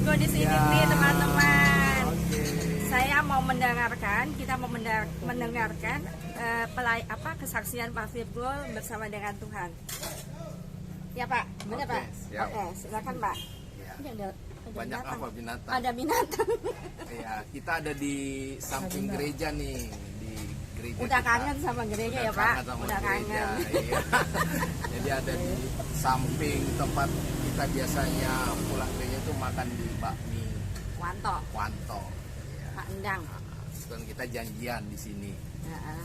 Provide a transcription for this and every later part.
Ringo di sini Ya, nih teman-teman. oke. Saya mau kita mau mendengarkan kesaksian Pak Virgo bersama dengan Tuhan. Ya Pak, benar Oke, Pak? siap. Oke, silakan Pak. Ya. Ini ada Banyak binatang. apa binatang? Ada binatang. Ya, kita ada di samping gereja nih, di gereja. Udah kita. kangen sama gereja Udah ya Pak? kangen sama Udah gereja, kangen. iya. Jadi ada di samping tempat kita biasanya pulang gereja itu makan di bakmi Wanto, Wanto. Ya. Pak Endang. Dan kita janjian di sini. Heeh.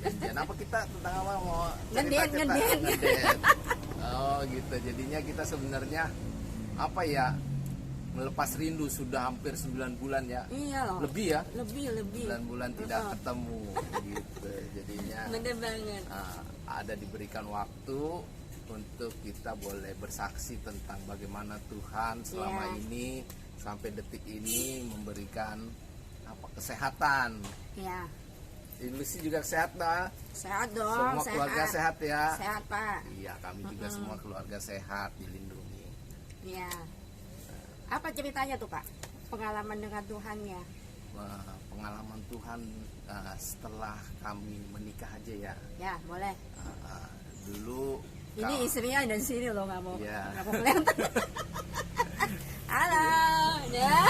Janjian apa kita tentang apa mau Ngeden. Ngeden. Oh gitu. Jadinya kita sebenarnya apa ya, melepas rindu sudah hampir 9 bulan ya. Iya loh. Lebih ya. Lebih. 9 bulan tidak ketemu gitu. Jadinya Bener banget. ada diberikan waktu untuk kita boleh bersaksi tentang bagaimana Tuhan selama ini sampai detik ini memberikan kesehatan. Iya. Ibu sih juga sehat dah. Sehat dong. Semua keluarga sehat ya. Sehat Pak. Iya, kami juga semua keluarga sehat, dilindungi. Iya. Apa ceritanya tuh Pak? Pengalaman dengan Tuhannya? Pengalaman Tuhan setelah kami menikah aja ya. Ya boleh. Dulu Ini istrinya ada di sini loh, nggak mau kelihatan. Halo, ya,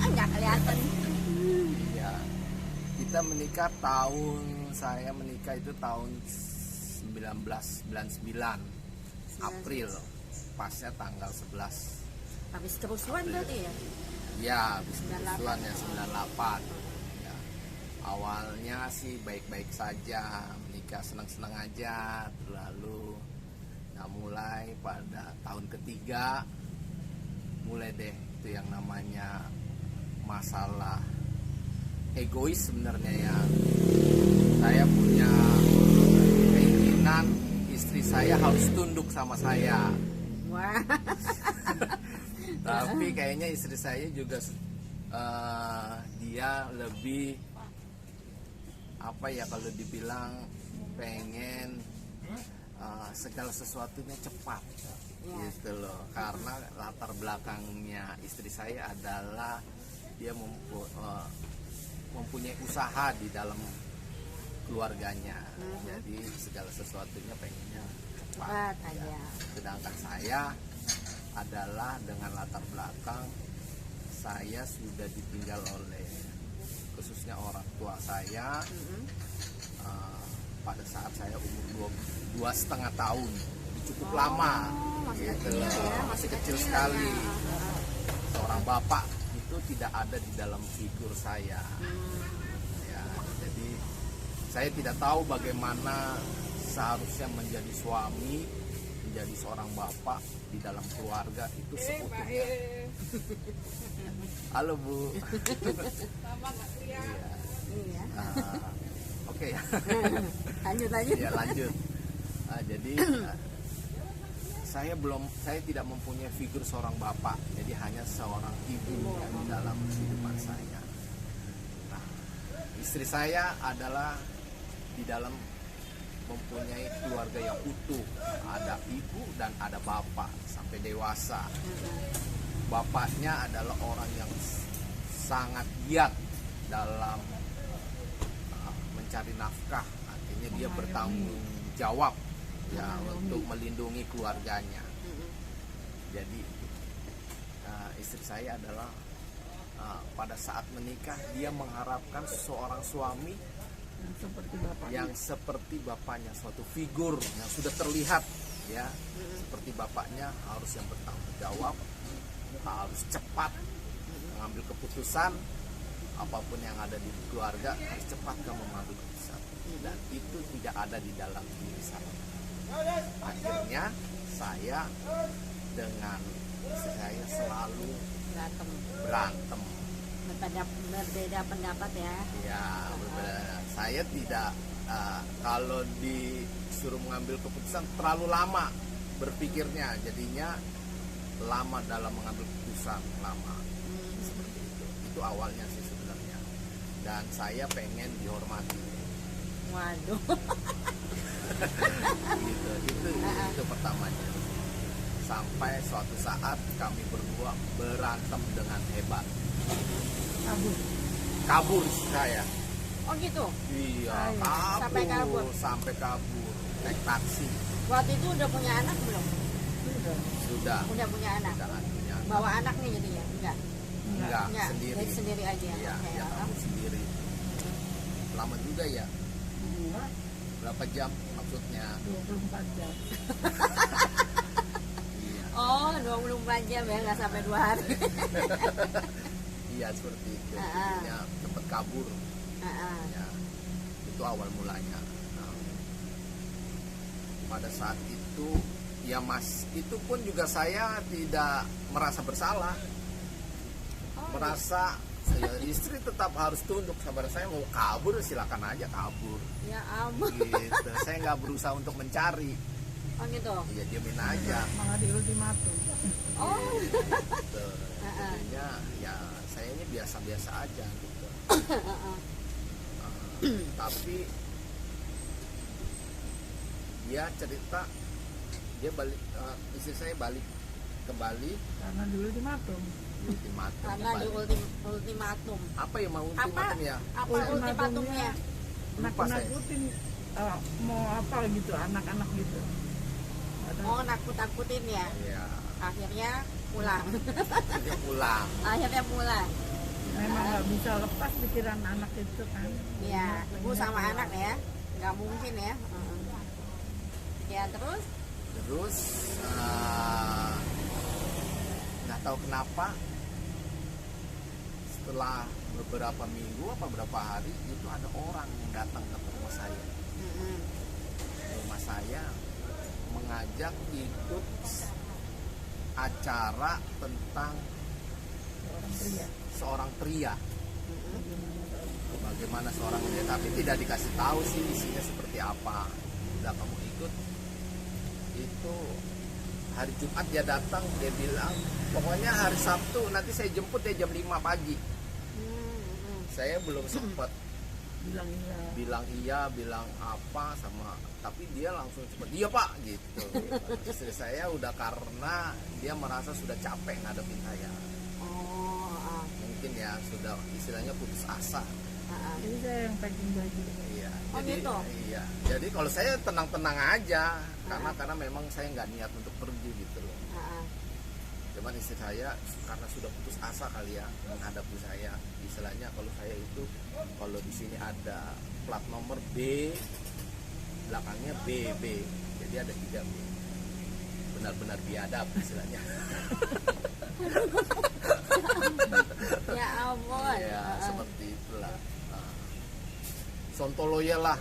nggak kelihatan. Iya, kita menikah saya menikah itu tahun 1999 April, pasnya tanggal 11. Habis kerusuhan berarti ya? Ya, habis kerusuhan ya 98. Ya. Awalnya sih baik-baik saja, menikah senang-senang aja, lalu mulai pada tahun ketiga mulai deh itu yang namanya masalah egois sebenarnya ya. Saya punya keinginan istri saya harus tunduk sama saya. Wah. Tapi kayaknya istri saya juga dia lebih apa ya, kalau dibilang pengen segala sesuatunya cepat gitu loh, karena latar belakangnya istri saya adalah dia mempunyai usaha di dalam keluarganya, jadi segala sesuatunya pengennya cepat aja. Sedangkan saya adalah dengan latar belakang saya sudah ditinggal oleh khususnya orang tua saya pada saat saya umur 2,5 tahun, cukup lama gitu loh, masih kecil sekali. Seorang bapak itu tidak ada di dalam figur saya ya, jadi saya tidak tahu bagaimana seharusnya menjadi suami, menjadi seorang bapak di dalam keluarga itu seutuhnya. Halo Bu. Iya. Oke ya. Lanjut. Ya lanjut. Jadi saya tidak mempunyai figur seorang bapak, jadi hanya seorang ibu di dalam kehidupan saya. Nah, istri saya adalah di dalam mempunyai keluarga yang utuh, ada ibu dan ada bapak sampai dewasa. Bapaknya adalah orang yang sangat giat dalam mencari nafkah, artinya dia bertanggung jawab ya untuk melindungi keluarganya. Jadi istri saya adalah pada saat menikah dia mengharapkan seorang suami yang seperti bapaknya, suatu figur yang sudah terlihat ya, seperti bapaknya, harus yang bertanggung jawab, harus cepat mengambil keputusan, apapun yang ada di keluarga harus cepat kamu mengambil keputusan, dan itu tidak ada di dalam diri saya. Akhirnya saya dengan istri saya selalu berantem. Berbeda pendapat ya. Ya, berbeda. Saya tidak kalau disuruh mengambil keputusan terlalu lama berpikirnya, jadinya lama dalam mengambil keputusan, lama. Seperti itu. Itu awalnya sih sebenarnya. Dan saya pengen dihormati. Waduh. Gitu. Itu pertamanya. Sampai suatu saat kami berdua berantem dengan hebat. Kabur. Kabur istri saya. Oh gitu. Iya, Sampai kabur. Sampai kabur. Naik taksi. Waktu itu udah punya anak belum? Sudah. Sudah. Udah punya anak. Sudah punya. Bawa anak nih jadi ya? Enggak. Enggak, Enggak. sendiri. Jadi sendiri aja. Iya, Oke, dia ya. kabur sendiri. Lama juga ya. Dua, Berapa jam maksudnya? 24 jam. Iya. Oh, 24 jam ya, nggak sampai 2 hari. Iya, seperti itu. Ah. Jadinya cepat kabur. Heeh. Ya, itu awal mulanya. Nah, pada saat itu ya Mas, itu pun juga saya tidak merasa bersalah, Oh, merasa saya istri tetap harus tunduk sama saya. Mau kabur silakan aja kabur ya ampun. gitu. Saya nggak berusaha untuk mencari, Oh gitu. ya diemin aja Malah di ultimatum. Oh. gitu. Jadinya ya saya ini biasa-biasa aja gitu. Tapi dia cerita dia balik, istri saya balik kembali Karena di ultimatum. ultimatum. Karena di Balik. ultimatum. Apa ya mau ultimatum Apa? ya? Apa Ultimatumnya. ultimatumnya? Lupa saya. Nakut-nakutin mau apa gitu, anak-anak gitu. Ada Oh, nakut-nakutin ya. Iya. Akhirnya pulang. Dia pulang. Akhirnya pulang. memang nggak bisa lepas pikiran anak itu kan. Iya, ibu sama anak ya. Nggak mungkin ya. Ya terus? Terus nggak tahu kenapa setelah beberapa minggu apa beberapa hari itu ada orang yang datang ke rumah saya. Mm-mm. Rumah saya mengajak ikut acara tentang seorang pria. Bagaimana seorang pria, tapi tidak dikasih tahu sih isinya seperti apa. Udah kamu ikut, itu hari Jumat dia datang, dia bilang pokoknya hari Sabtu nanti saya jemput ya jam 5 pagi. Mm-mm. Saya belum sempat Bilang iya. bilang apa sama, tapi dia langsung cepet iya pak gitu. Istri saya udah, karena dia merasa sudah capek ngadepin saya, Oh, mungkin ya sudah istilahnya putus asa. Jadi saya yang packing baju. Iya, Oh, jadi gitu? iya, jadi kalau saya tenang-tenang aja karena memang saya nggak niat untuk pergi gitu loh. Cuman istri saya karena sudah putus asa kali ya menghadapi saya, istilahnya kalau saya itu kalau di sini ada plat nomor B, belakangnya BB, jadi ada 3 B, benar-benar biadab istilahnya. ya ampun. Ya seperti itulah. Sontoloyo lah,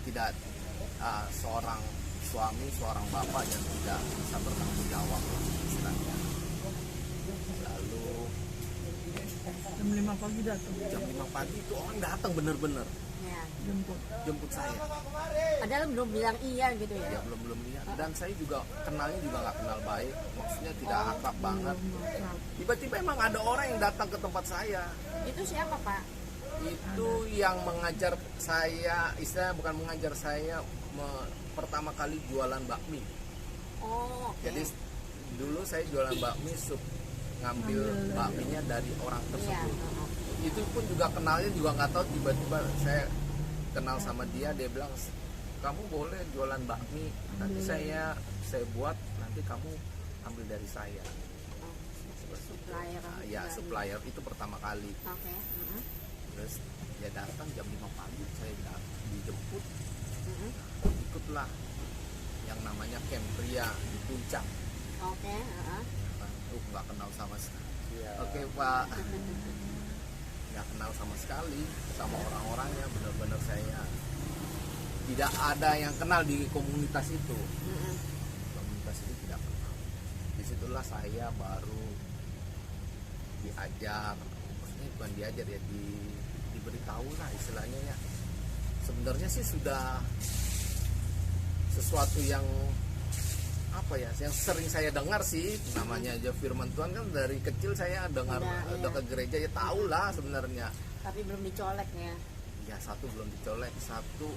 tidak seorang suami, seorang bapak yang tidak bisa bertanggung jawab istilahnya. Lalu Jam 5 pagi datang. jam 5 pagi itu orang datang bener-bener Ya. jemput saya. Padahal belum bilang iya gitu ya. Ya belum lihat, dan saya juga kenalnya juga nggak kenal baik, maksudnya tidak akrab banget. Tiba-tiba emang ada orang yang datang ke tempat saya. Itu siapa Pak? Itu yang mengajar saya, istilahnya bukan mengajar saya, pertama kali jualan bakmi. Oh, oke. Jadi dulu saya jualan bakmi, ngambil bakminya dari orang Iya. tersebut. Itu pun juga kenalnya juga nggak tahu, tiba-tiba saya kenal sama dia bilang kamu boleh jualan bakmi, nanti saya buat, nanti kamu ambil dari saya. Oh, supplier. Ya supplier itu pertama kali. Oke. Terus dia datang jam 5 pagi, saya dijemput, Mm-mm. ikutlah yang namanya camp pria di puncak. Oke. Nggak kenal sama sekali. Oke pak, nggak kenal sama sekali sama orang-orangnya, benar-benar saya tidak ada yang kenal di komunitas itu. Mm-mm. Komunitas itu tidak kenal. Disitulah saya baru diajar, maksudnya bukan diajar ya, diberitahu lah istilahnya ya. Sebenarnya sih sudah sesuatu yang apa ya, yang sering saya dengar sih, namanya aja firman Tuhan kan, dari kecil saya dengar, Udah ke gereja ya tahu lah sebenarnya. Tapi belum dicolek ya. Ya satu belum dicolek, satu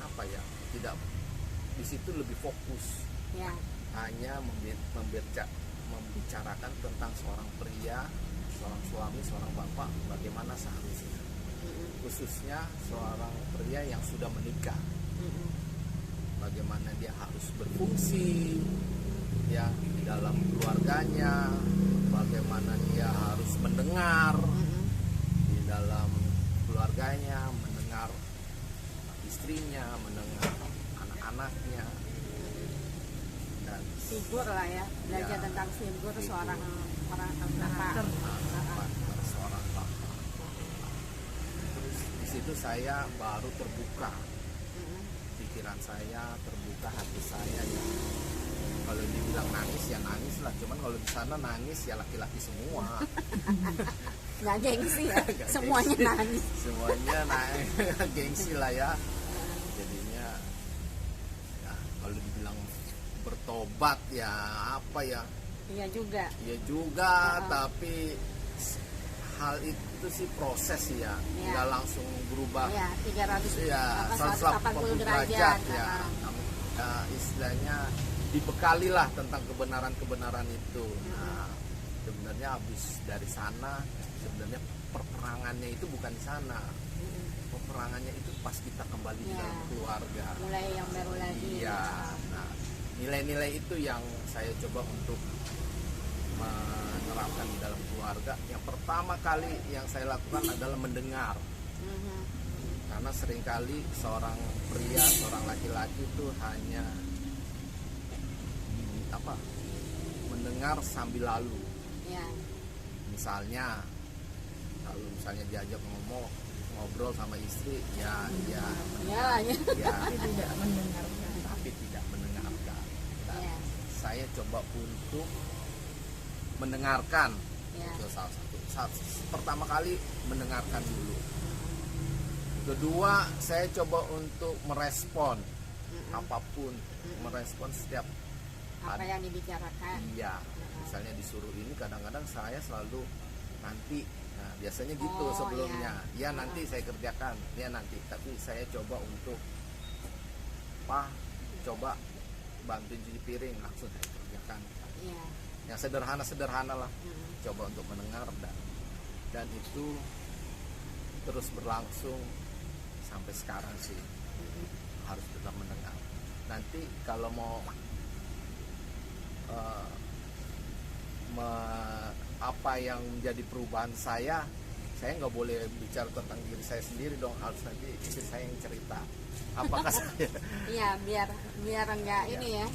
apa ya, tidak di situ lebih fokus. Ya. hanya membicarakan tentang seorang pria, seorang suami, seorang bapak, bagaimana seharusnya, khususnya seorang pria yang sudah menikah, bagaimana dia harus berfungsi ya di dalam keluarganya, bagaimana dia harus mendengar di dalam keluarganya, mendengar istrinya, mendengar anak-anaknya, dan Figur lah ya, belajar Ya, tentang figur figur. seorang orang bapak. seorang bapak. Terus di situ saya baru terbuka pikiran saya, terbuka hati saya ya. Kalau dibilang nangis ya nangis lah, cuman kalau di sana nangis ya laki-laki semua. Nggak gengsi ya, Nggak semuanya gengsi. nangis. Semuanya naik gengsi lah ya. Jadinya ya kalau dibilang bertobat ya apa ya? Iya juga. Ya juga, tapi hal itu sih proses ya, Iya. nggak langsung berubah. Ya, 300 Ya, 180 derajat. ya. Istilahnya dibekali lah tentang kebenaran-kebenaran itu. Nah, sebenarnya habis dari sana, sebenarnya perperangannya itu bukan di sana. Peperangannya itu pas kita kembali di Ya. dalam keluarga. Mulai yang baru lagi. Iya. Nah, nilai-nilai itu yang saya coba untuk menerapkan di dalam keluarga. Yang pertama kali yang saya lakukan adalah mendengar. Mhm. Karena seringkali seorang pria, seorang laki-laki itu hanya mendengar sambil lalu. Ya. Misalnya kalau misalnya diajak ngobrol sama istri, ya Ya, ya. Tapi tidak mendengarkan. tapi tidak mendengarkan. Dan Ya. saya coba untuk mendengarkan. Ya. Itu salah satu. Pertama kali mendengarkan dulu. Kedua, saya coba untuk merespon apapun, merespon setiap Apa yang dibicarakan. iya. Misalnya disuruh ini, kadang-kadang saya selalu nanti. Nah, biasanya gitu Oh, sebelumnya. Ya nanti saya kerjakan, ya nanti. Tapi saya coba untuk coba bantuin cuci piring, langsung saya kerjakan. Iya. Yang sederhana lah. Mhm. Coba untuk mendengar dan itu terus berlangsung sampai sekarang sih, harus tetap mendengar. Nanti kalau mau apa yang menjadi perubahan saya nggak boleh bicara tentang diri saya sendiri dong, harus nanti istri saya yang cerita apakah saya Iya, biar enggak Iya. ini ya.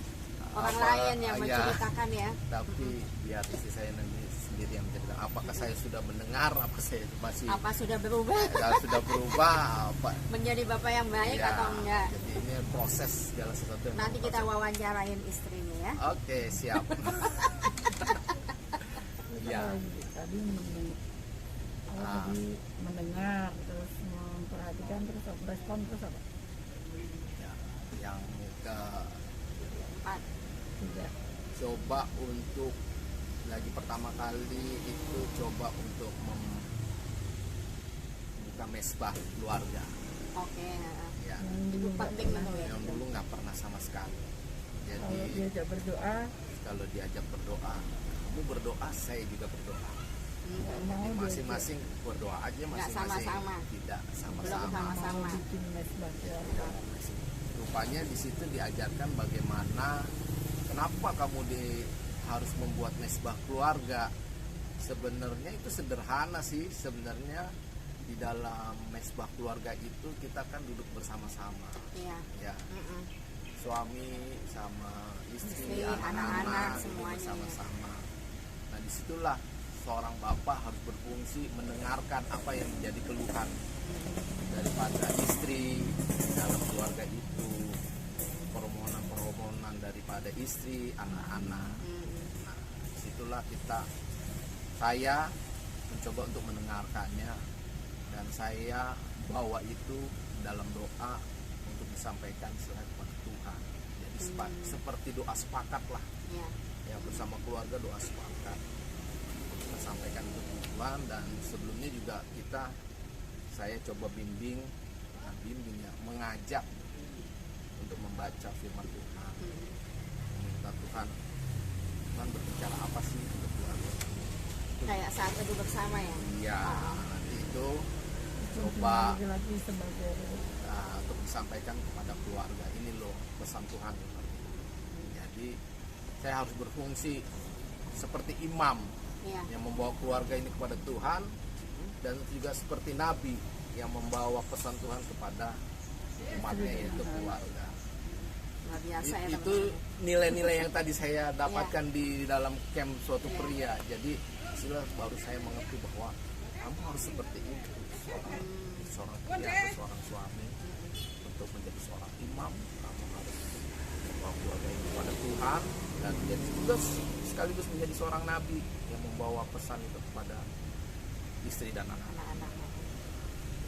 Orang Apa, lain yang iya. menceritakan ya. tapi biar istri saya nanti sendiri yang mencerita apakah saya sudah mendengar, apa saya masih Apa sudah berubah sudah berubah apa. menjadi bapak yang baik Ya, atau enggak? jadi ini proses segala sesuatu yang Nanti kita proses. wawancarain istrinya ya. Oke, siap. Ya. Tadi mendengar, terus memperhatikan, terus respon, terus apa? Ya, yang ke Empat. Tidak. coba untuk lagi pertama kali itu coba untuk membuka mesbah keluarga. Oke. Ya, Yang Itu dulu nggak penting pernah. betul ya. yang dulu nggak pernah sama sekali. Kalau Jadi diajak berdoa, kalau diajak berdoa, kamu berdoa, saya juga berdoa. nggak Mhm. mau Jadi diajak. masing-masing berdoa aja masing-masing. sama-sama. Tidak Belum sama-sama. sama-sama. Mau bikin mesbah ya. Rupanya di situ diajarkan bagaimana, kenapa kamu harus membuat mesbah keluarga. Sebenarnya itu sederhana sih. Sebenarnya di dalam mesbah keluarga itu kita kan duduk bersama-sama, Iya. ya, Mhm. suami sama istri, Istri, anak-anak, anak-anak duduk semuanya, bersama-sama. Nah disitulah seorang bapak harus berfungsi mendengarkan apa yang menjadi keluhan daripada istri dalam keluarga itu, permohonan-permohonan daripada istri, anak-anak. Mhm. Nah, disitulah saya mencoba untuk mendengarkannya dan saya bawa itu dalam doa untuk disampaikan kepada Tuhan. Jadi seperti doa sepakat lah, Iya. ya bersama keluarga doa sepakat. Kita sampaikan ke Tuhan dan sebelumnya juga saya coba bimbing ya, mengajak untuk membaca firman Tuhan, Mhm. kata Tuhan, Tuhan berbicara apa sih untuk keluarga? Kayak saat teduh bersama ya. Iya, nanti itu coba lagi sebagai untuk disampaikan kepada keluarga, ini loh pesan Tuhan. Jadi saya harus berfungsi seperti imam Iya. yang membawa keluarga ini kepada Tuhan, dan juga seperti nabi yang membawa pesan Tuhan kepada umatnya, yaitu keluarga. Luar biasa ya Itu teman-teman. nilai-nilai yang tadi saya dapatkan di dalam camp suatu pria. Jadi sila baru saya mengerti bahwa kamu harus seperti itu, seorang pria atau seorang suami. Untuk menjadi seorang imam, kamu harus membawa keluarga ini kepada Tuhan, dan menjadi juga sekaligus menjadi seorang nabi yang membawa pesan itu kepada istri dan anak-anak. Anak-anak.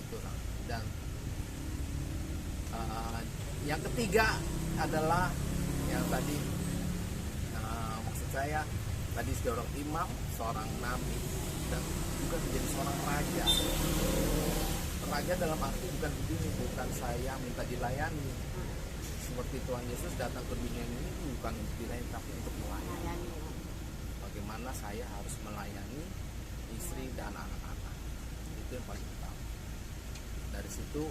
Itu. Dan yang ketiga adalah yang tadi, maksud saya tadi seorang imam, seorang nabi, dan juga menjadi seorang raja. Raja dalam arti bukan begini, bukan saya minta dilayani. Seperti Tuhan Yesus datang ke dunia ini bukan untuk dilayani, tapi untuk melayani. Melayani. Bagaimana saya harus melayani istri dan anak-anak, itu yang paling utama. Dari situ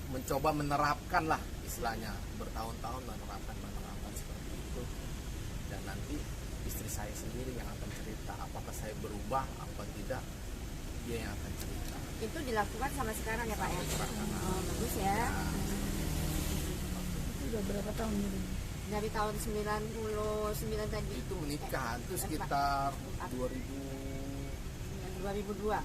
mencoba menerapkan lah, istilahnya bertahun-tahun menerapkan seperti itu. Dan nanti istri saya sendiri yang akan cerita apakah saya berubah apa tidak, dia yang akan cerita. Itu dilakukan sampai sekarang ya Pak ya? Oh, bagus ya. itu udah berapa tahun ini? Dari tahun 99 tadi. Itu menikah itu sekitar 2000 2002.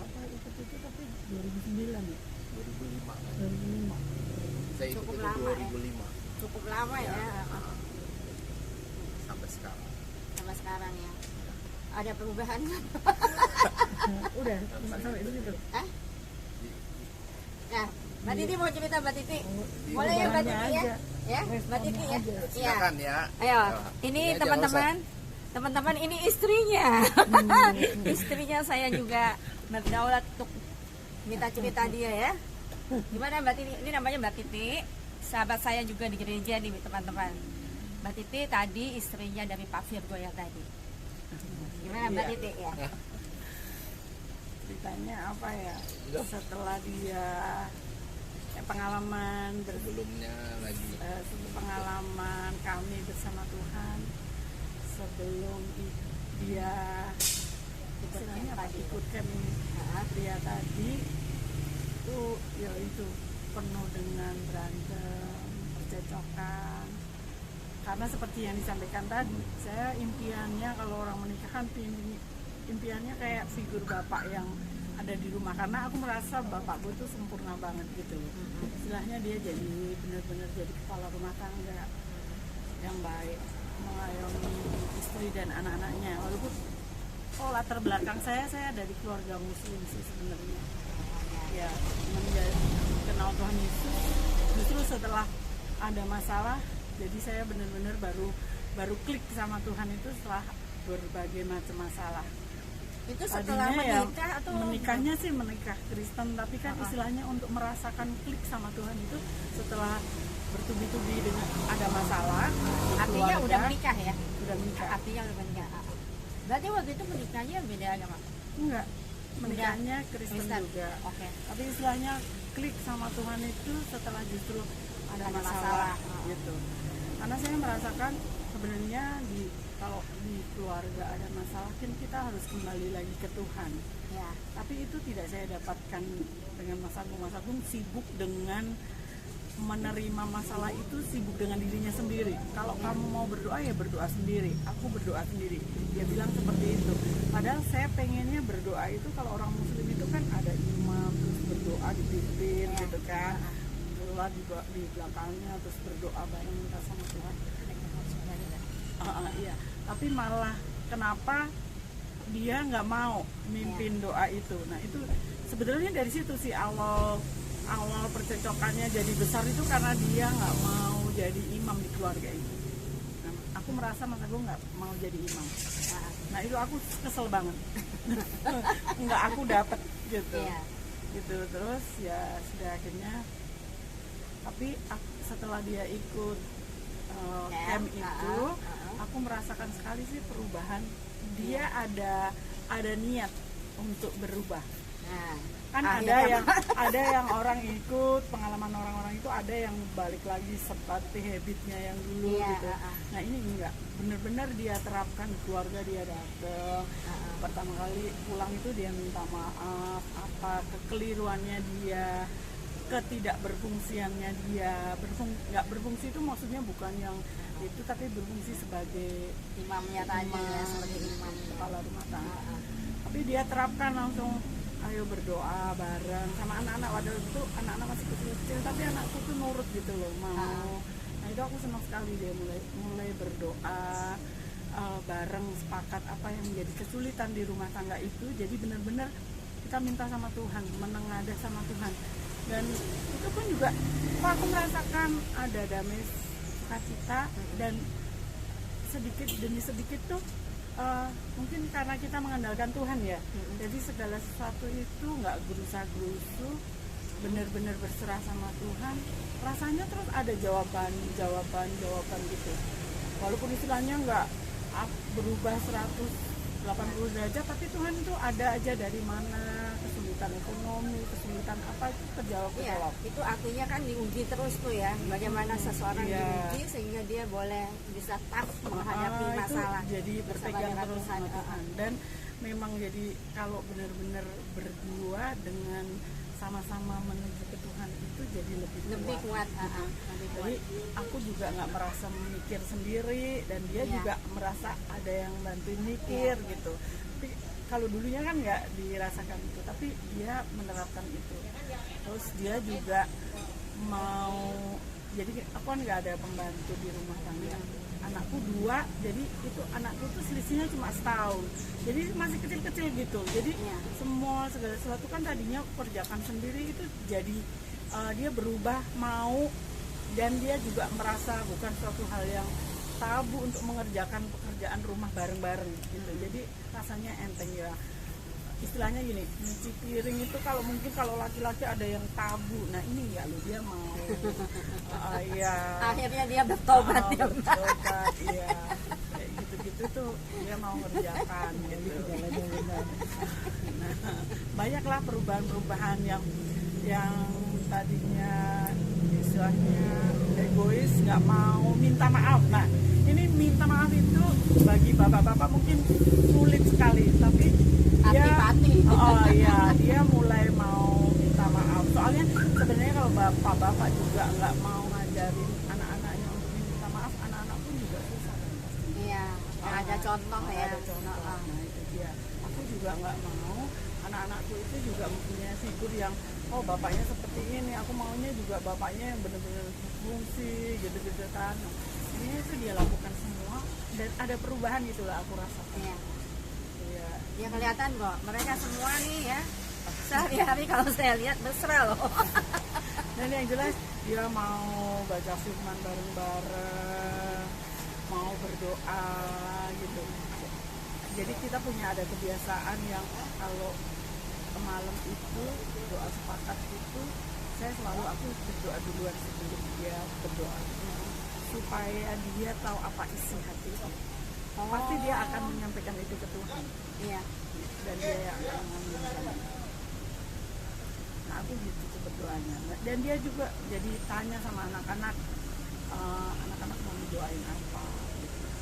Apa ikut itu tapi 2009 ya? 2005. 2005. Saya ikut Cukup itu lama, 2005 Cukup lama ya. sampai sekarang. Sampai sekarang ya. Ada perubahan? Udah sampai itu gitu. Hah? Nah, Mbak Titi mau cerita Mbak Titi? Oh, Boleh ya Mbak responnya Titi ya? aja. Ya, Mbak Titi ya? Responnya aja. Iya. Silakan ya. Ayo, ini Ini aja, teman-teman. Teman-teman, ini istrinya. Istrinya saya juga berdaulat untuk minta cerita dia ya. Gimana Mbak Titi? Ini namanya Mbak Titi. Sahabat saya juga di gereja nih teman-teman. Mbak Titi tadi istrinya dari Pak Virgo yang tadi. Gimana Mbak Iya. Titi ya? Ceritanya apa ya? Setelah dia pengalaman Sebelumnya lagi pengalaman kami bersama Tuhan sebelum dia istilahnya apa, ikut kami dia tadi itu ya itu penuh dengan berantem, percecokan, karena seperti yang disampaikan tadi, saya impiannya kalau orang menikah kan impiannya kayak figur bapak yang ada di rumah, karena aku merasa bapakku itu sempurna banget gitu loh. Istilahnya dia jadi benar-benar jadi kepala rumah tangga yang baik, mengayomi istri dan anak-anaknya. Walaupun latar belakang saya dari keluarga muslim sih sebenarnya. Ya, menjadi kenal Tuhan Yesus justru setelah ada masalah, jadi saya benar-benar baru klik sama Tuhan itu setelah berbagai macam masalah. Itu setelah Tadinya menikah atau menikahnya sih menikah Kristen, tapi kan istilahnya untuk merasakan klik sama Tuhan itu setelah bertubi-tubi dengan ada masalah. artinya keluarga, udah menikah ya? udah menikah. Artinya udah menikah. Berarti waktu itu menikahnya beda agama? Enggak, menikahnya Kristen juga. Oke. Tapi istilahnya klik sama Tuhan itu setelah justru ada Ada masalah, masalah. gitu. Karena saya merasakan sebenarnya kalau di keluarga ada masalah kan kita harus kembali lagi ke Tuhan. Ya. Tapi itu tidak saya dapatkan dengan Mas Agung sibuk dengan menerima masalah itu, sibuk dengan dirinya sendiri. Kalau kamu mau berdoa ya berdoa sendiri, aku berdoa sendiri. Dia bilang seperti itu. Padahal saya pengennya berdoa itu kalau orang muslim itu kan ada imam terus berdoa dipimpin gitu kan, doa di belakangnya terus berdoa bareng minta sama Tuhan. Iya. Tapi malah kenapa dia nggak mau mimpin doa itu? Nah itu sebetulnya dari situ sih awal percecokannya jadi besar itu karena dia nggak mau jadi imam di keluarga ini. Nah, aku merasa Mas Agung nggak mau jadi imam. Nah itu aku kesel banget. Nggak aku dapat gitu. Iya. Gitu terus ya sudah akhirnya Tapi setelah dia ikut camp itu, aku merasakan sekali sih perubahan. Dia ada niat untuk berubah. Nah, Kan akhirnya ada yang orang ikut, pengalaman orang-orang itu ada yang balik lagi seperti habitnya yang dulu Iya, gitu. Nah ini enggak, benar-benar dia terapkan di keluarga. Dia datang pertama kali pulang itu dia minta maaf apa kekeliruannya dia, ketidak berfungsiannya dia. Nggak berfungsi itu maksudnya bukan yang itu, tapi berfungsi sebagai imamnya tadi ya, sebagai imam kepala rumah tangga. Tapi dia terapkan langsung, ayo berdoa bareng sama anak-anak. Waduh itu anak-anak masih kecil-kecil, tapi anakku tuh nurut gitu loh, mau. Nah itu aku senang sekali dia mulai berdoa bareng, sepakat apa yang menjadi kesulitan di rumah tangga itu. Jadi benar-benar kita minta sama Tuhan, menengadah sama Tuhan. Dan itu pun juga aku merasakan ada damai sukacita, dan sedikit demi sedikit tuh mungkin karena kita mengandalkan Tuhan ya. Jadi segala sesuatu itu nggak gerusa-gerusu, benar-benar berserah sama Tuhan. Rasanya terus ada jawaban gitu. Walaupun istilahnya nggak berubah 180 derajat, tapi Tuhan itu ada aja, dari mana kesulitan ekonomi, kesulitan apa itu terjawab. Iya, itu artinya kan diuji terus tuh ya, bagaimana seseorang diuji sehingga dia boleh bisa tough menghadapi masalah. Jadi berpegang dengan terus sama Tuhan. Dan memang jadi kalau benar-benar berdua dengan sama-sama menuju ke Tuhan itu jadi lebih kuat. Jadi aku juga nggak merasa mikir sendiri, dan dia juga merasa ada yang bantuin mikir gitu. Tapi kalau dulunya kan nggak dirasakan itu, tapi dia menerapkan itu. Terus dia juga mau, jadi aku kan nggak ada pembantu di rumah tangga. Anakku 2, jadi itu anakku tuh selisihnya cuma setahun, jadi masih kecil-kecil gitu. Jadi segala sesuatu kan tadinya aku kerjakan sendiri, itu jadi dia berubah mau, dan dia juga merasa bukan suatu hal yang tabu untuk mengerjakan pekerjaan rumah bareng-bareng gitu. Jadi rasanya enteng ya. Istilahnya gini, nyuci piring itu kalau mungkin kalau laki-laki ada yang tabu, nah ini ya lo dia mau akhirnya dia bertobat ya, bertobat, iya, kayak gitu-gitu tuh dia mau ngerjakan gitu. Nah, banyaklah perubahan-perubahan yang tadinya istilahnya egois, nggak mau minta maaf. Nah ini minta maaf itu bagi bapak-bapak mungkin sulit sekali, tapi dia mulai mau minta maaf. Soalnya sebenarnya kalau bapak-bapak juga nggak mau ngajarin anak-anaknya untuk minta maaf, anak-anak pun juga susah. Iya, ada contoh ya. Ada contoh. Nah itu dia. Aku juga nggak mau anak-anakku itu juga mempunyai figur yang bapaknya seperti ini, aku maunya juga bapaknya yang benar-benar fungsi gitu-gitu kan. Ini itu dia lakukan semua, dan ada perubahan gitulah aku rasa. Iya. Ya kelihatan kok, mereka semua nih ya sehari-hari kalau saya lihat mesra loh. Dan yang jelas dia mau baca firman bareng-bareng, mau berdoa gitu. Jadi kita punya ada kebiasaan yang kalau malam itu doa sepakat itu, saya selalu aku berdoa duluan sebelum dia berdoa, supaya dia tahu apa isi hati. Pasti dia akan menyampaikan itu ke Tuhan. Iya. Dan dia yang akan mengaminkan. Nah aku gitu berdoanya. Dan dia juga jadi tanya sama anak-anak, anak-anak mau doain apa.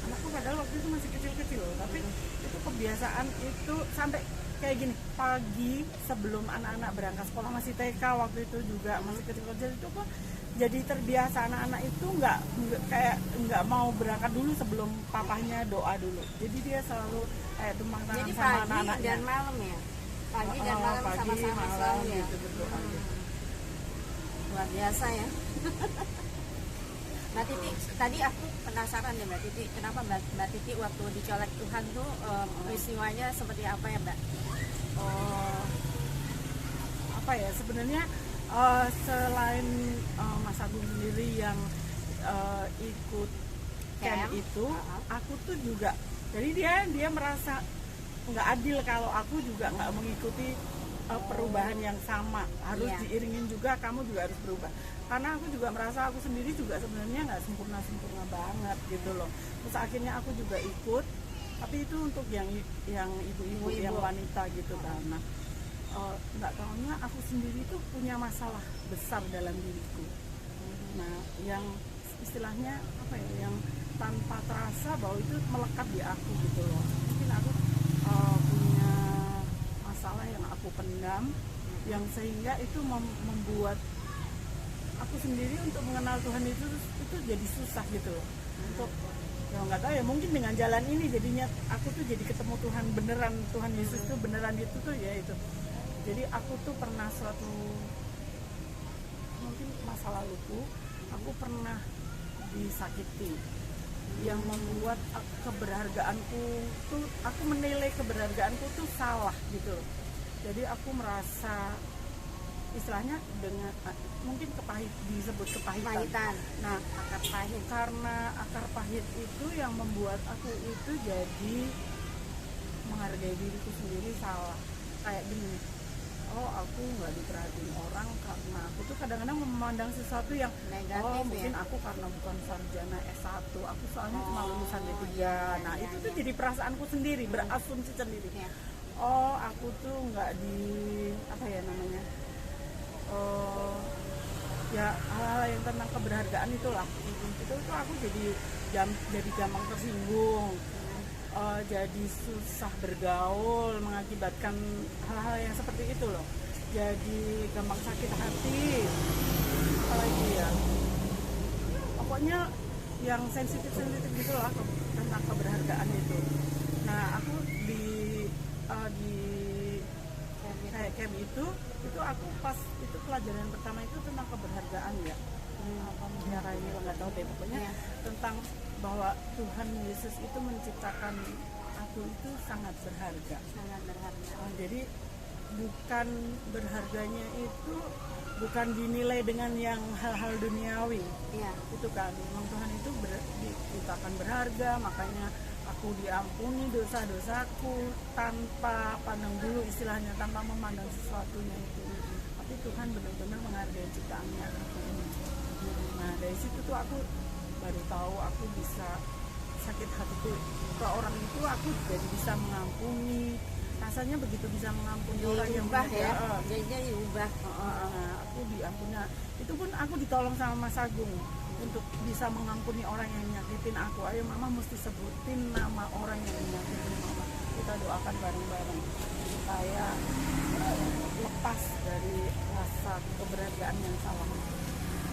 Anakku padahal waktu itu masih kecil-kecil, tapi itu kebiasaan itu sampai kayak gini, pagi sebelum anak-anak berangkat sekolah, masih TK waktu itu juga masih kecil-kecil, itu kok jadi terbiasa anak-anak itu nggak mau berangkat dulu sebelum papahnya doa dulu. Jadi dia selalu tumpang tangan sama anak-anaknya. Pagi dan malam ya. Pagi dan malam sama-sama selalu ya. Gitu, berdoa gitu. Luar biasa ya. Mbak Titi, tadi aku penasaran ya Mbak Titi, kenapa Mbak Titi waktu dicolek Tuhan tuh peristiwanya seperti apa ya Mbak? Apa ya sebenarnya? Selain Mas Agung sendiri yang ikut camp itu, aku tuh juga, jadi dia merasa nggak adil kalau aku juga nggak mengikuti perubahan yang sama, harus Iya. diiringin juga, kamu juga harus berubah. Karena aku juga merasa aku sendiri juga sebenarnya nggak sempurna banget gitu loh. Terus akhirnya aku juga ikut, tapi itu untuk yang ibu-ibu, yang wanita gitu kan. Nah, nggak taunya aku sendiri tuh punya masalah besar dalam diriku. Nah, yang istilahnya apa ya, yang tanpa terasa bahwa itu melekat di aku gitu loh. Mungkin aku punya masalah yang aku pendam, yang sehingga itu membuat aku sendiri untuk mengenal Tuhan itu jadi susah gitu loh. Untuk ya nggak tahu ya, mungkin dengan jalan ini jadinya aku tuh jadi ketemu Tuhan beneran, Tuhan Yesus tuh beneran itu tuh ya itu. Jadi aku tuh pernah suatu mungkin masa laluku, aku pernah disakiti yang membuat keberhargaanku tuh, aku menilai keberhargaanku tuh salah gitu loh. Jadi aku merasa istilahnya dengan mungkin disebut kepahitan. Nah, akar pahit, karena akar pahit itu yang membuat aku itu jadi menghargai diriku sendiri salah. Kayak gini, oh aku nggak diperhatiin orang karena aku tuh kadang-kadang memandang sesuatu yang negatif, mungkin ya? aku karena bukan sarjana S1, aku soalnya cuma lulusan D3. Nah, itu tuh jadi perasaanku sendiri, berasumsi sendiri. Ya. Oh, aku tuh nggak di apa ya namanya, ya hal-hal yang tentang keberhargaan itulah. Itu tuh aku jadi gampang tersinggung, jadi susah bergaul, mengakibatkan hal-hal yang seperti itu loh. Jadi gampang sakit hati, apalagi ya, pokoknya yang sensitif gitu lah tentang keberhargaan itu. Nah, aku di kayak camp itu aku pas itu pelajaran pertama itu tentang keberhargaan ya. Apa ini nggak tahu deh, pokoknya tentang bahwa Tuhan Yesus itu menciptakan aku itu sangat berharga. Jadi bukan berharganya itu bukan dinilai dengan yang hal-hal duniawi. Iya. Itu kan memang Tuhan itu diciptakan berharga, makanya aku diampuni dosa-dosaku tanpa pandang bulu, istilahnya tanpa memandang sesuatunya itu. Tapi Tuhan benar-benar menghargai ciptaannya aku ini. Nah, dari situ tuh aku baru tahu aku bisa sakit hatiku ke orang itu, aku jadi bisa mengampuni. Rasanya begitu bisa mengampuni orang yang diubah ya, jadinya diubah. Aku diampuni. Itu pun aku ditolong sama Mas Agung untuk bisa mengampuni orang yang nyakitin aku. Ayo mama mesti sebutin nama orang yang nyakitin mama, kita doakan bareng-bareng supaya lepas dari rasa keberhargaan yang salah.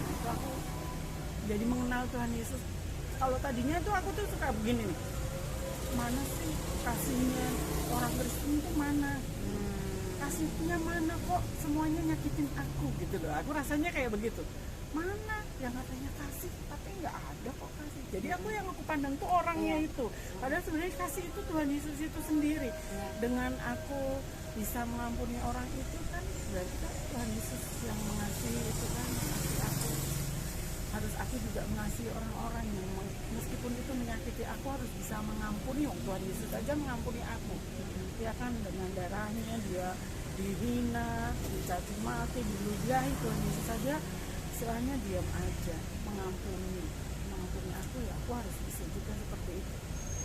Itu aku jadi mengenal Tuhan Yesus. Kalau tadinya tuh aku tuh suka begini nih, mana sih kasihnya orang Kristen itu mana, kasihnya mana, kok semuanya nyakitin aku gitu loh. Aku rasanya kayak begitu, mana yang katanya kasih tapi nggak ada kok kasih. Jadi aku yang aku pandang tuh orangnya itu, padahal sebenarnya kasih itu Tuhan Yesus itu sendiri. Dengan aku bisa mengampuni orang itu kan berarti kan Tuhan Yesus yang mengasihi itu kan, mengasihi aku. Harus aku juga mengasihi orang-orang yang meskipun itu menyakiti aku, harus bisa mengampuni. Tuhan Yesus aja mengampuni aku, ya kan, dengan darahnya dia dihina, dicaci maki, diludahi, Tuhan Yesus saja istilahnya diam aja mengampuni aku, ya aku harus bisa juga seperti itu.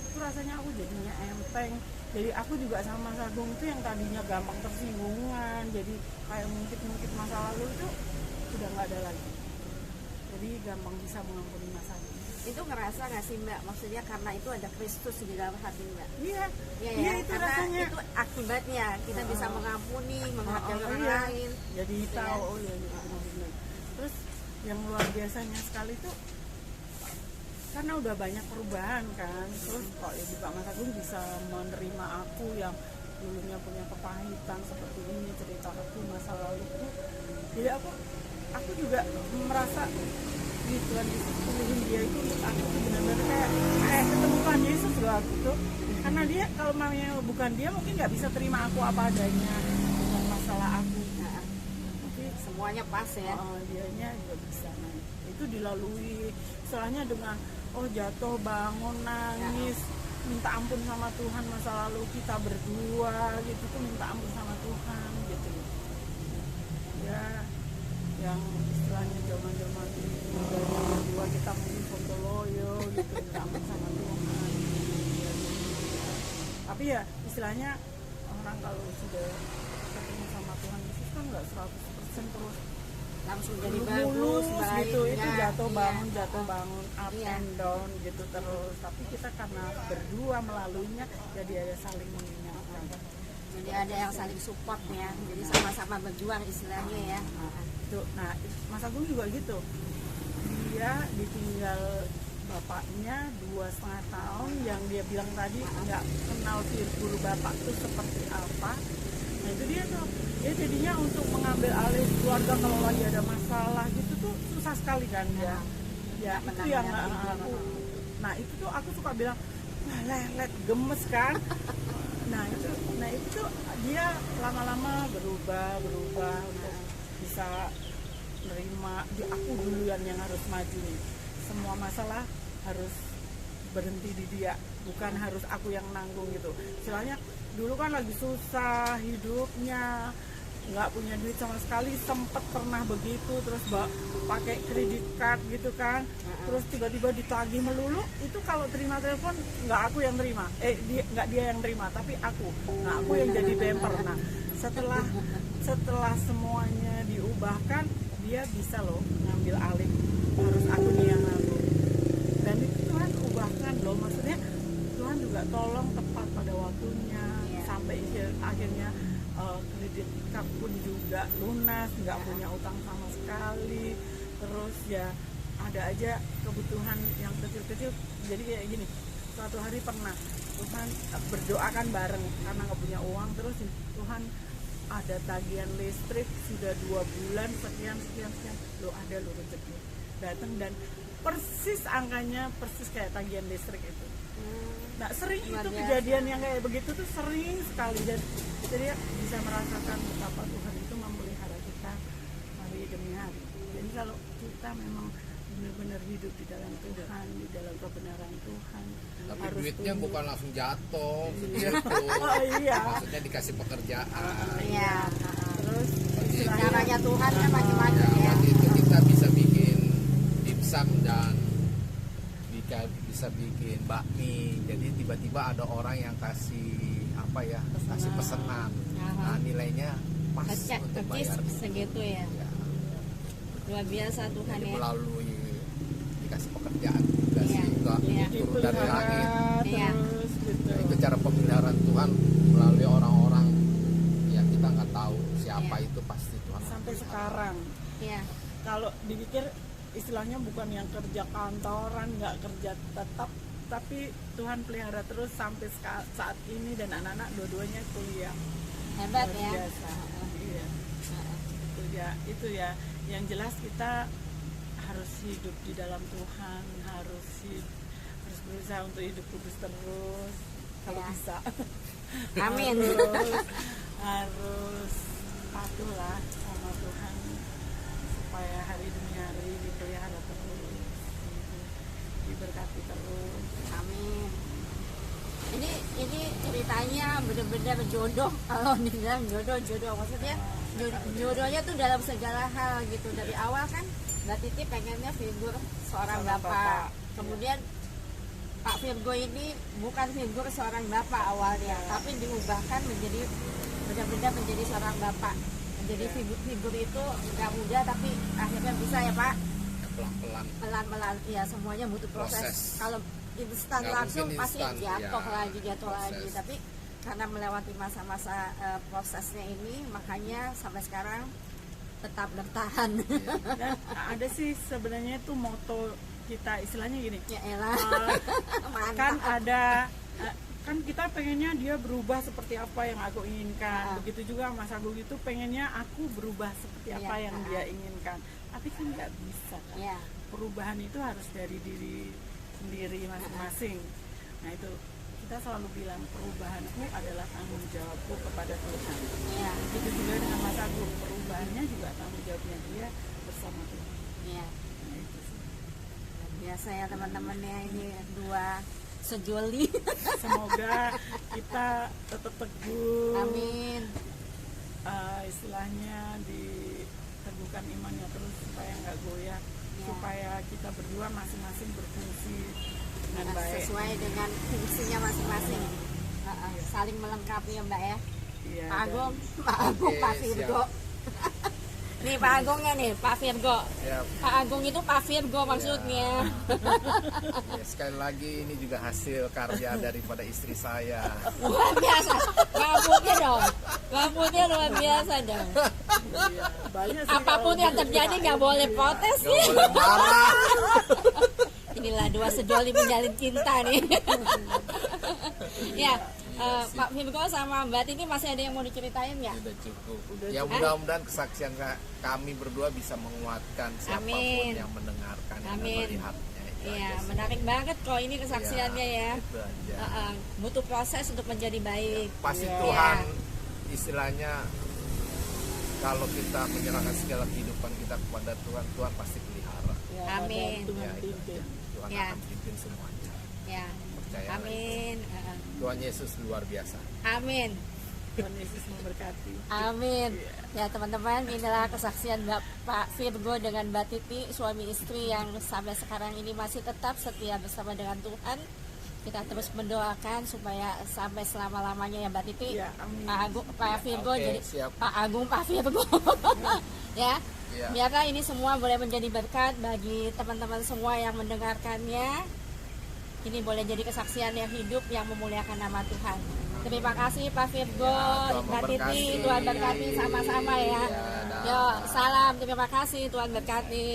Itu rasanya aku jadinya enteng. Jadi aku juga sama Mas Agung itu yang tadinya gampang tersinggungan, jadi kayak mungkin masa lalu itu sudah nggak ada lagi. Jadi gampang bisa mengampuni Mas Agung. Itu ngerasa nggak sih Mbak? Maksudnya karena itu ada Kristus di dalam hati Mbak. Iya, ya, itu karena rasanya. Itu akibatnya kita bisa mengampuni, menghargai orang lain. Jadi gitu tahu, ya. benar-benar. Terus yang luar biasanya sekali itu karena udah banyak perubahan kan. Terus kok ya juga Mas Agung bisa menerima aku yang dulunya punya kepahitan seperti ini, cerita aku masa laluku. Jadi aku juga merasa di Tuhan Yesus pilihin dia itu untuk aku benar-benar kayak ketemu Tuhan Yesus loh aku tuh. Karena dia kalau mamanya bukan dia mungkin nggak bisa terima aku apa adanya dengan masalah aku. Tapi semuanya pas ya. Dianya juga bisa. Nah, itu dilalui soalnya dengan jatuh bangun nangis minta ampun sama Tuhan masa lalu kita berdua gitu tuh, minta ampun sama Tuhan gitu ya, yang istilahnya zaman-zaman berdua kita mungkin foto loyo gitu, minta ampun sama Tuhan ya, tapi ya istilahnya orang kalau sudah ketemu sama Tuhan Yesus kan nggak 100% terus langsung jadi mulus bagus baik, gitu, itu ya. jatuh bangun up Iya. and down gitu terus, tapi kita karena berdua melaluinya jadi ada saling mengingatkan. Jadi ada yang saling support ya, jadi sama-sama berjuang istilahnya ya. Nah Mas Agung juga gitu, dia ditinggal bapaknya 2,5 tahun, yang dia bilang tadi nggak kenal figur bapak itu seperti apa. Nah itu dia tuh, dia jadinya untuk mengambil alih keluarga kalau lagi ada masalah gitu tuh susah sekali kan dia. Ya itu yang aku, nah itu tuh aku suka bilang, wah lelet gemes kan. Nah itu tuh dia lama-lama berubah untuk bisa nerima. Aku duluan yang harus maju nih, semua masalah harus berhenti di dia, bukan harus aku yang nanggung gitu. Istilahnya dulu kan lagi susah hidupnya, nggak punya duit sama sekali, sempet pernah begitu, terus pakai kredit card gitu kan, terus tiba-tiba ditagih melulu. Itu kalau terima telepon nggak aku yang terima, nggak dia yang terima, tapi aku. Nah aku yang jadi bemper. Nah setelah semuanya diubahkan, dia bisa loh ngambil alih, harus aku nih yang nanggung. Dan itu Tuhan ubahkan loh, maksudnya Tuhan juga tolong tepat pada waktunya, sampai akhirnya kredit card pun juga lunas, nggak punya utang sama sekali. Terus ya ada aja kebutuhan yang kecil-kecil. Jadi kayak gini, suatu hari pernah Tuhan berdoakan bareng karena nggak punya uang, terus Tuhan ada tagihan listrik sudah 2 bulan sekian, lo ada lo rezeki datang, dan persis angkanya persis kayak tagihan listrik itu. Nah sering itu kejadian yang kayak begitu tuh sering sekali, dan jadi bisa merasakan betapa Tuhan itu memelihara kita hari demi hari. Jadi kalau kita memang benar-benar hidup di dalam Tuhan, di dalam kebenaran Tuhan, Tapi harus duitnya tumbuh. bukan langsung jatuh Iya. segitu. Oh, iya. Maksudnya dikasih pekerjaan. Iya. Terus istilahnya Caranya Tuhan kan macam-macam ya. Waktu itu kita bisa bikin dimsum dan bisa bikin bakmi. Jadi tiba-tiba ada orang yang kasih kasih pesanan. Nah nilainya pas untuk bayar. Segitu ya. Ya. Luar biasa Tuhan Jadi ya. melalui dikasih pekerjaan juga Iya. sih, enggak Iya. turun dari langit. Iya. terus gitu. Nah, itu cara pemeliharaan Tuhan melalui orang-orang yang kita nggak tahu siapa Iya. itu, pasti Tuhan Sampai memelihara. sekarang Iya. kalau dipikir istilahnya bukan yang kerja kantoran, nggak kerja tetap, tapi Tuhan pelihara terus sampai saat ini, dan anak-anak dua-duanya kuliah. Hebat Luar ya. biasa. Iya. Itu ya yang jelas kita harus hidup di dalam Tuhan, harus berusaha untuk hidup kudus terus kalau Ya. bisa. Amin. harus patuhlah sama Tuhan supaya hari demi hari dipelihara terus, diberkati terus. Amin. Ini ceritanya benar-benar jodoh. Kalau dibilang jodoh maksudnya jodohnya tuh dalam segala hal gitu. Dari awal kan Mbak Titi pengennya figur seorang bapak. Kemudian Pak Virgo ini bukan figur seorang bapak awalnya, tapi diubahkan menjadi benar-benar menjadi seorang bapak. Jadi figur itu nggak mudah, tapi akhirnya bisa ya Pak. Pelan-pelan. Pelan-pelan ya, semuanya butuh proses. Proses. Kalau instan Nggak langsung mungkin pasti instan, jatuh ya. lagi Proses. tapi karena melewati masa-masa prosesnya ini, makanya sampai sekarang tetap bertahan. Dan ada sih sebenarnya itu moto kita, istilahnya gini, Ya elah. Mantap. kan kan kita pengennya dia berubah seperti apa yang aku inginkan. Begitu juga Mas Agung itu pengennya aku berubah seperti apa Iya. yang dia inginkan, tapi kan nggak bisa kan. Ya, Perubahan itu harus dari diri sendiri masing-masing. Nah itu kita selalu bilang perubahanku adalah tanggung jawabku kepada Tuhan. ya, Begitu juga dengan Mas Agung, perubahannya juga tanggung jawabnya dia bersama Tuhan. ya. Nah itu sih. Biasa ya teman-teman ya, ini dua sejoli. Semoga kita tetap teguh. Amin. Istilahnya diteguhkan imannya terus supaya nggak goyah, supaya kita berdua masing-masing berfungsi dengan baik. Sesuai dengan fungsinya masing-masing. Saling melengkapi ya Mbak ya. Iya, Pak Agung, Pak Oke, Virgo. Nih Pak Agungnya nih, Pak Virgo. Ya, Pak Agung itu Pak Virgo maksudnya. ya, sekali lagi ini juga hasil karya daripada istri saya. Luar biasa. Rambutnya dong. Rambutnya luar biasa dong. Iya, banyak sih Apapun kalau yang terjadi nggak boleh protes Gak nih. boleh marah. Inilah dua sejoli menjalin cinta nih. Ya, Pak Virgo sama Mbak Titi masih ada yang mau diceritain nggak? Sudah cukup. Udah Ya cukup. mudah-mudahan kesaksian kami berdua bisa menguatkan siapapun Amin. yang mendengarkan, yang Amin. melihatnya. Itu Iya, aja sih. menarik banget kok ini kesaksiannya ya. Itu aja. Butuh proses untuk menjadi baik. Pasti Iya. Tuhan istilahnya kalau kita menyerahkan segala kehidupan kita kepada Tuhan, Tuhan pasti pelihara. Ya, Amin. Tuhan Ya, itu pimpin. aja. Tuhan Ya. akan pimpin semuanya. Ya, Percaya. amin. Tuhan Yesus luar biasa. Amin. Tuhan Yesus memberkati. Amin. Ya teman-teman, inilah kesaksian Pak Virgo dengan Mbak Titi, suami istri yang sampai sekarang ini masih tetap setia bersama dengan Tuhan. Kita terus mendoakan supaya sampai selama-lamanya ya Mbak Titi. Ya, amin. Pak Agung, Pak Virgo Oke, jadi siap. Pak Agung, Pak Virgo. Ya. Ya. Biarlah ini semua boleh menjadi berkat bagi teman-teman semua yang mendengarkannya. Ini boleh jadi kesaksian yang hidup yang memuliakan nama Tuhan. Terima kasih Pak Virgo, Ya, Tuhan Mbak Titi, memberkati. Tuhan berkati sama-sama ya. Ya, dah. Yo, salam, terima kasih, Tuhan berkati.